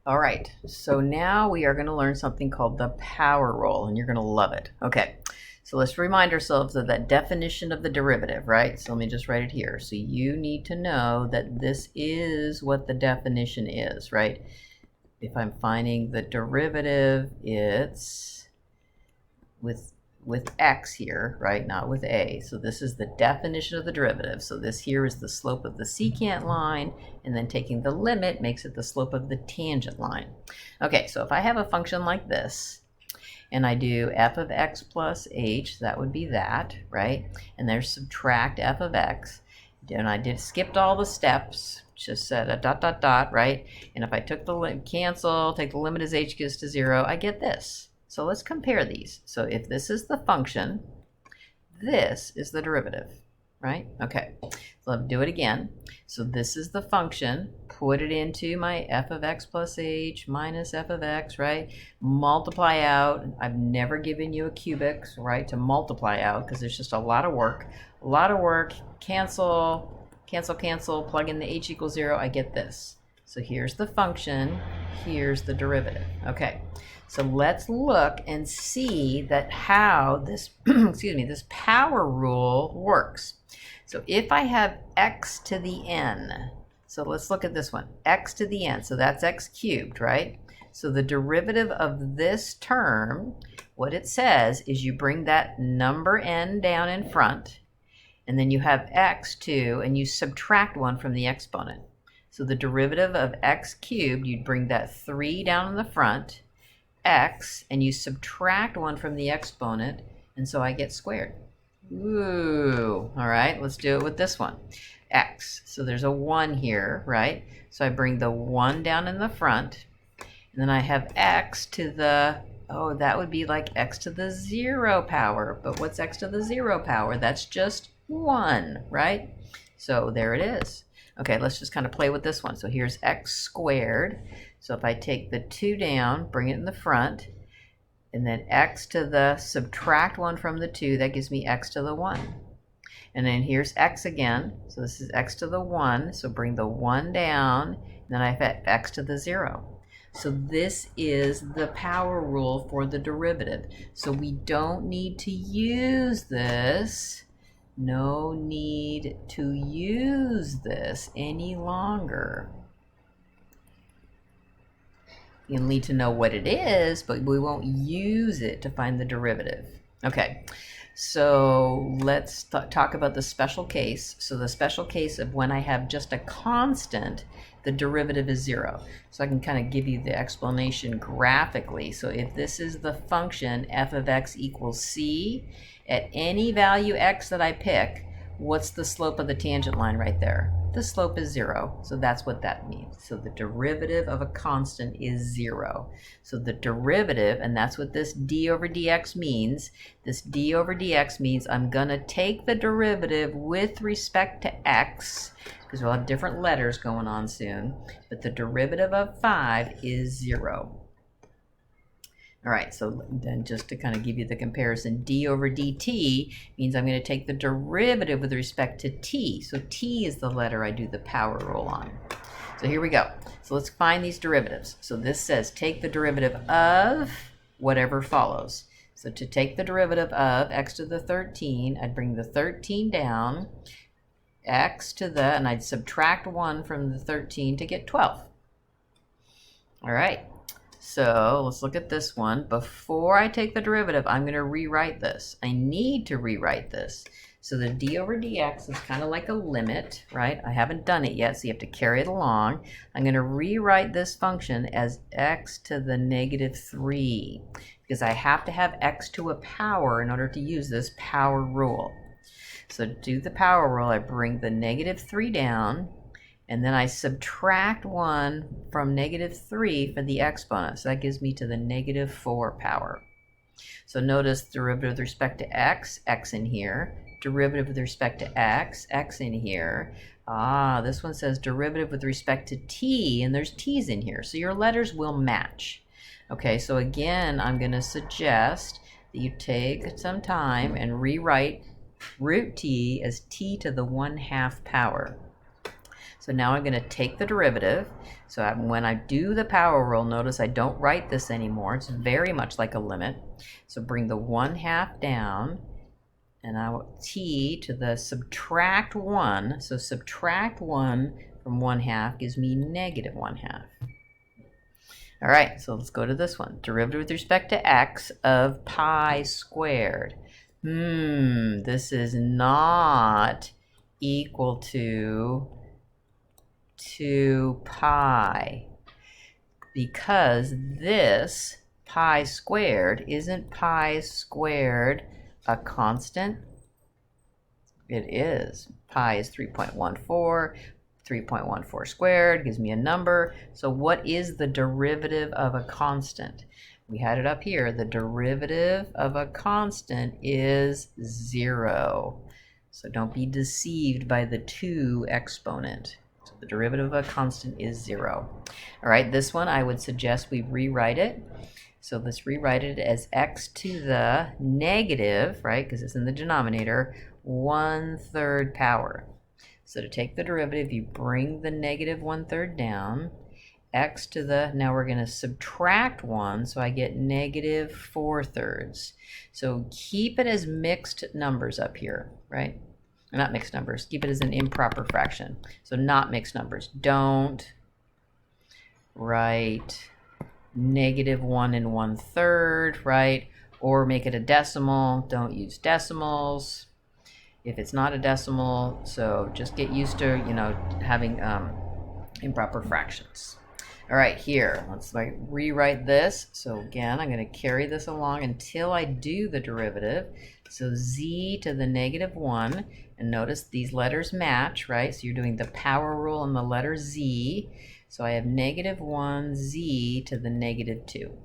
All right, so now we are going to learn something called the power rule, and you're going to love it. Okay, so let's remind ourselves of that definition of the derivative, right? So let me just write it here. So you need to know that this is what the definition is, right? If I'm finding the derivative, it's with x here, right? Not with a. So this is the definition of the derivative. So this here is the slope of the secant line, and then taking the limit makes it the slope of the tangent line. Okay, so if I have a function like this, and I do f of x plus h, that would be that, right? And there's subtract f of x. And I skipped all the steps, just said a dot, dot, dot, right? And if I took the cancel, take the limit as h goes to 0, I get this. So let's compare these. So if this is the function, this is the derivative, right? Okay, so let's do it again. So this is the function, put it into my f of x plus h minus f of x, right? Multiply out. I've never given you a cubic, right, to multiply out because there's just a lot of work. A lot of work, cancel, cancel, cancel, plug in the h equals 0, I get this. So here's the function, here's the derivative. Okay, so let's look and see that how this, excuse me, this power rule works. So if I have x to the n, so let's look at this one, x to the n, so that's x cubed, right? So the derivative of this term, what it says is you bring that number n down in front, and then you have x2, and you subtract 1 from the exponent. So the derivative of x cubed, you'd bring that 3 down in the front, x, and you subtract 1 from the exponent, and so I get squared. Ooh, all right, let's do it with this one. X, so there's a 1 here, right? So I bring the 1 down in the front, and then I have x to the, oh, that would be like x to the 0 power. But what's x to the 0 power? That's just 1, right? So there it is. Okay, let's just kind of play with this one. So here's x squared. So if I take the 2 down, bring it in the front, and then x to the, subtract 1 from the 2, that gives me x to the 1. And then here's x again. So this is x to the 1. So bring the 1 down, and then I have x to the 0. So this is the power rule for the derivative. So we don't need to use this. No need to use this any longer. You'll need to know what it is, but we won't use it to find the derivative. Okay, so let's talk about the special case. So the special case of when I have just a constant, the derivative is 0. So I can kind of give you the explanation graphically. So if this is the function f of x equals c, at any value x that I pick, what's the slope of the tangent line right there? The slope is 0, so that's what that means. So the derivative of a constant is 0. So the derivative, and that's what this d over dx means, this d over dx means I'm going to take the derivative with respect to x, because we'll have different letters going on soon, but the derivative of 5 is 0. All right, so then just to kind of give you the comparison, d over dt means I'm going to take the derivative with respect to t. So t is the letter I do the power rule on. So here we go. So let's find these derivatives. So this says take the derivative of whatever follows. So to take the derivative of x to the 13, I'd bring the 13 down, x to the, and I'd subtract 1 from the 13 to get 12. All right. So let's look at this one. Before I take the derivative, I'm going to rewrite this. I need to rewrite this. So the d over dx is kind of like a limit, right? I haven't done it yet, so you have to carry it along. I'm going to rewrite this function as x to the negative 3 because I have to have x to a power in order to use this power rule. So to do the power rule, I bring the negative 3 down, and then I subtract 1 from negative 3 for the exponent. So that gives me to the negative 4 power. So notice derivative with respect to x, x in here. Derivative with respect to x, x in here. Ah, this one says derivative with respect to t, and there's t's in here. So your letters will match. Okay, so again, I'm going to suggest that you take some time and rewrite root t as t to the 1/2 power. So now I'm going to take the derivative. So when I do the power rule, notice I don't write this anymore. It's very much like a limit. So bring the 1/2 down, and I will t to the subtract 1. So subtract 1 from 1/2 gives me -1/2. All right, so let's go to this one. Derivative with respect to x of pi squared. This is not equal to 2 pi, because this pi squared, isn't pi squared a constant? It is. Pi is 3.14. 3.14 squared gives me a number. So what is the derivative of a constant? We had it up here. The derivative of a constant is 0. So don't be deceived by the 2 exponent. So the derivative of a constant is 0. All right, this one I would suggest we rewrite it. So let's rewrite it as x to the negative, right, because it's in the denominator, 1/3 power. So to take the derivative, you bring the -1/3 down. X to the, now we're going to subtract 1, so I get -4/3. So keep it as mixed numbers up here, right? Not mixed numbers. Keep it as an improper fraction. So not mixed numbers. Don't write -1 1/3, right? Or make it a decimal. Don't use decimals if it's not a decimal. So just get used to, having improper fractions. All right, here, let's rewrite this. So again, I'm going to carry this along until I do the derivative. So z to the -1, and notice these letters match, right? So you're doing the power rule on the letter z. So I have -1 z to the -2.